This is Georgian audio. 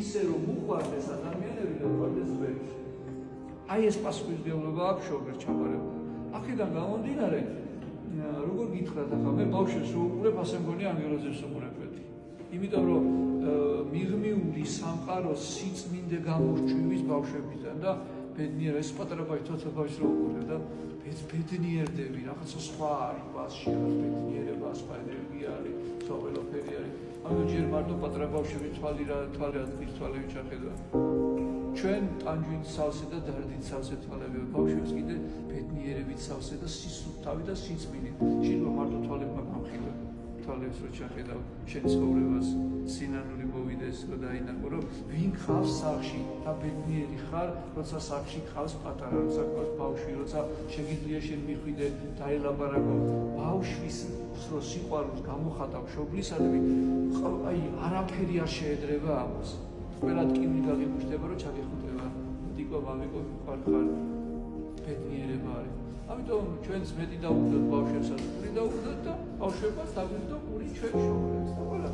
ისე რომ უყვარდეს ადამიანები და უყვარდეს ვერც. აი ეს პასუხისმგებლობა აქვს შოუგერ ჩაბარებული. აქედან გამომდინარე, როგორ გითხრათ ახლა მე ბავშვებს უყურებ, ასე მგონი ანგელოზებს უყურებდი. იმიტომ რომ მიღმიული სამყაროს სიწმინდე გამორჩევის ბავშვებიდან და ბედნიერ ეს პატარა ბავშვი თოთო ბავშვს რო უყურებ და ბედნიერდები, რაღაცა სხვა არის მასში, ბედნიერება, სხვა ენერგია არის, სხვა ყველაფერი არის. ანუ ჯერ მარტო პატარა ბავშვები თვალი ადგის თვალები ჩახედვა. ჩვენ ტანჯვით სავსე და დარდით სავსე თვალები, ბავშვებს კიდე ბედნიერებით სავსე და სისუფთავი და სიწმინით. შეიძლება მარტო თვალებმა გამხილვა. თვალებს რო ჩახედავ, შენ ცხოვრებას სინანული მოვიდეს და დაინახო, რომ ვინ ხავს სახლში და ბედნიერი ხარ, როცა სახლში ხავს პატარა, როცა ხავს ბავშვი, როცა შეგიძლია შენ მიხვიდე დაელაპარაკო ბავშვის სიყვარულს გამოხატავ მშობლისადმი, აი არაფერი არ შეედრება ამას. ყველა ტკივილი გაგიმუშტება, რომ ჩაგეხუტება. დიკო მამიკო ხარ ბედნიერება არის. ამიტომ ჩვენს მეტი დაუგდოთ ბავშვებსაც, პური დაუგდოთ და ბავშვებას დაგვიგდო პური ჩვენ შოვრებს და ყველა